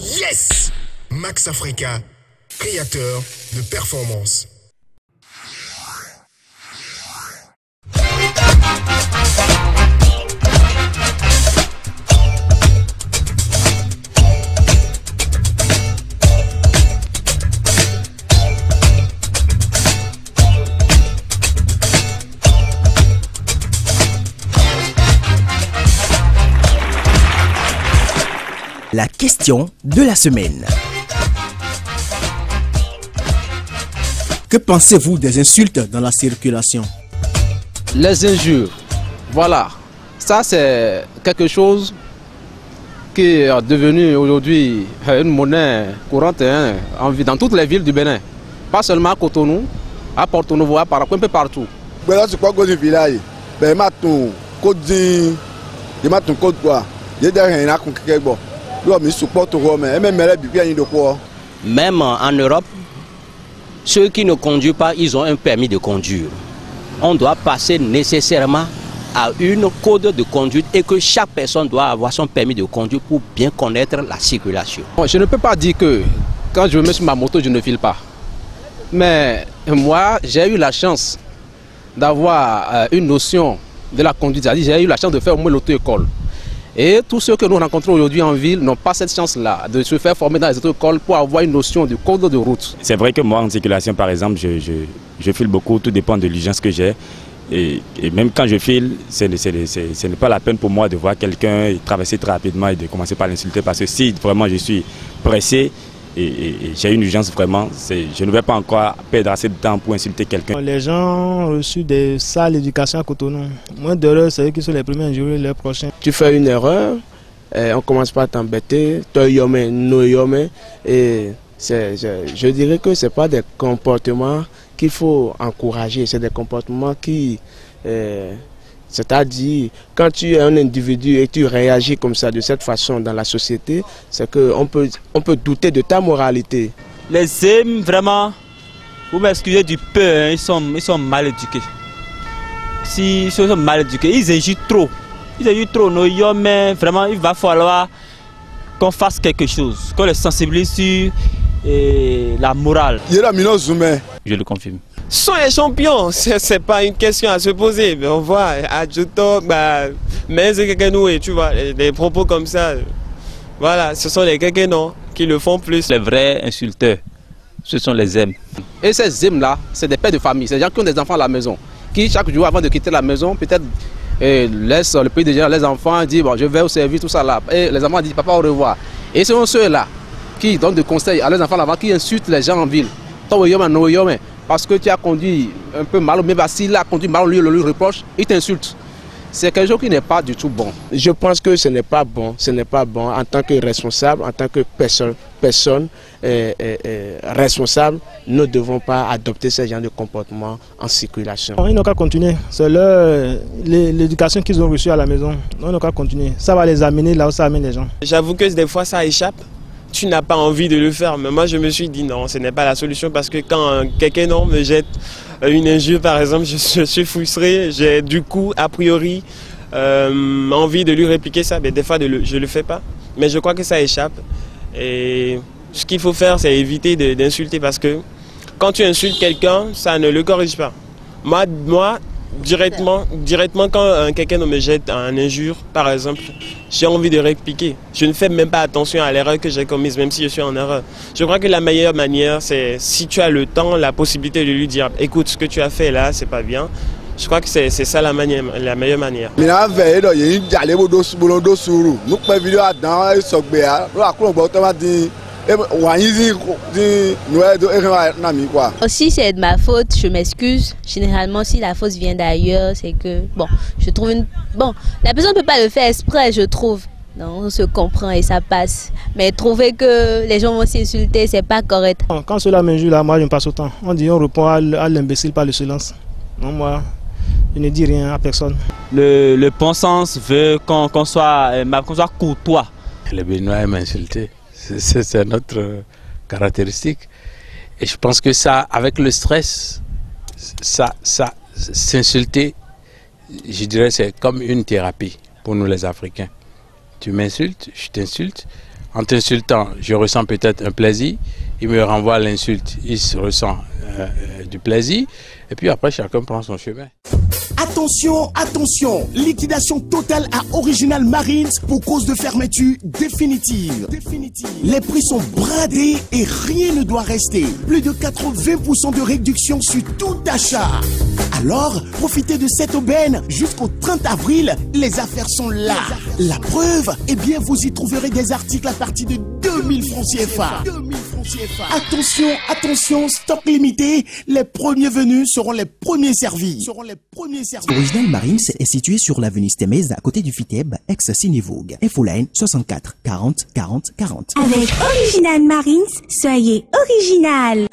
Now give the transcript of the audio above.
Yes! Max Africa, créateur de performance. La question de la semaine. Que pensez-vous des insultes dans la circulation? Les injures, voilà. Ça, c'est quelque chose qui est devenu aujourd'hui une monnaie courante en vie dans toutes les villes du Bénin. Pas seulement à Cotonou, à Porto-Novo, à Parakou, un peu partout. Même en Europe, ceux qui ne conduisent pas, ils ont un permis de conduire. On doit passer nécessairement à une code de conduite et que chaque personne doit avoir son permis de conduire pour bien connaître la circulation. Bon, je ne peux pas dire que quand je me mets sur ma moto, je ne file pas. Mais moi, j'ai eu la chance d'avoir une notion de la conduite. C'est-à-dire, j'ai eu la chance de faire au moins l'auto-école. Et tous ceux que nous rencontrons aujourd'hui en ville n'ont pas cette chance-là de se faire former dans les auto-écoles pour avoir une notion du code de route. C'est vrai que moi, en circulation, par exemple, je file beaucoup, tout dépend de l'urgence que j'ai. Et même quand je file, ce n'est pas la peine pour moi de voir quelqu'un traverser très rapidement et de commencer par l'insulter. Parce que si vraiment je suis pressé et j'ai une urgence vraiment, je ne vais pas encore perdre assez de temps pour insulter quelqu'un. Les gens ont reçu des sales éducations à Cotonou. Moins d'erreurs, c'est eux qui sont les premiers à injurier les prochains. Tu fais une erreur, on commence pas à t'embêter, et je dirais que ce n'est pas des comportements qu'il faut encourager, c'est des comportements qui... c'est-à-dire, quand tu es un individu et tu réagis comme ça, de cette façon dans la société, c'est qu'on peut douter de ta moralité. Les hommes, vraiment, vous m'excusez du peu, hein, ils sont mal éduqués. Si ils sont mal éduqués, ils agissent trop. Ils agissent trop, mais vraiment, il va falloir qu'on fasse quelque chose, qu'on les sensibilise sur la morale. Je le confirme. Ce sont les champions, c'est pas une question à se poser. Mais on voit, Adjuto, mais c'est quelqu'un nous, et tu vois, des propos comme ça, voilà, ce sont les quelqu'un qui le font plus. Les vrais insulteurs, ce sont les M. Et ces M-là, c'est des pères de famille, c'est des gens qui ont des enfants à la maison, qui chaque jour avant de quitter la maison, peut-être laissent le pays déjà, les enfants disent bon, je vais au service, tout ça là. Et les enfants disent papa au revoir. Et ce sont ceux-là qui donnent des conseils à leurs enfants là-bas, qui insultent les gens en ville. Parce que tu as conduit un peu mal, mais s'il a conduit mal, on lui reproche, il t'insulte. C'est quelque chose qui n'est pas du tout bon. Je pense que ce n'est pas bon, en tant que responsable, en tant que personne responsable, nous ne devons pas adopter ce genre de comportement en circulation. Ils n'ont qu'à continuer, c'est l'éducation qu'ils ont reçue à la maison, ils n'ont qu'à continuer. Ça va les amener là où ça amène les gens. J'avoue que des fois ça échappe. Tu n'as pas envie de le faire, mais moi je me suis dit non, ce n'est pas la solution parce que quand quelqu'un me jette une injure par exemple, je suis frustré, j'ai du coup a priori envie de lui répliquer ça, mais des fois je ne le fais pas, mais je crois que ça échappe et ce qu'il faut faire c'est éviter d'insulter parce que quand tu insultes quelqu'un, ça ne le corrige pas. Moi directement quand quelqu'un me jette un injure par exemple, j'ai envie de répliquer. Je ne fais même pas attention à l'erreur que j'ai commise, même si je suis en erreur. Je crois que la meilleure manière, c'est si tu as le temps, la possibilité de lui dire « Écoute, ce que tu as fait là, c'est pas bien ». Je crois que c'est ça la meilleure manière. Si c'est de ma faute, je m'excuse. Généralement, si la faute vient d'ailleurs, c'est que, bon, je trouve la personne ne peut pas le faire exprès, je trouve. Non, on se comprend et ça passe. Mais trouver que les gens vont s'insulter, c'est pas correct. Quand cela m'injure là, moi je me passe au temps. On dit on répond à l'imbécile par le silence. Non, moi, je ne dis rien à personne. Le bon sens veut qu'on soit courtois. Les Béninois aiment insulter. C'est notre caractéristique. Et je pense que ça, avec le stress, s'insulter, je dirais, c'est comme une thérapie pour nous les Africains. Tu m'insultes, je t'insulte, En t'insultant, je ressens peut-être un plaisir. Il me renvoie l'insulte, il se ressent du plaisir. Et puis après, chacun prend son chemin. Attention, attention, liquidation totale à Original Marines pour cause de fermeture définitive. Les prix sont bradés et rien ne doit rester. Plus de 80% de réduction sur tout achat. Alors, profitez de cette aubaine jusqu'au 30 avril, les affaires sont là. La preuve, eh bien vous y trouverez des articles à partir de 2000 francs CFA. Attention, attention, stock limité, les premiers venus seront les premiers servis. Original Marines est situé sur l'avenue Stemez à côté du FITEB, ex-Cinévogue. Infoline 64 40 40 40. Avec Original Marines, soyez original.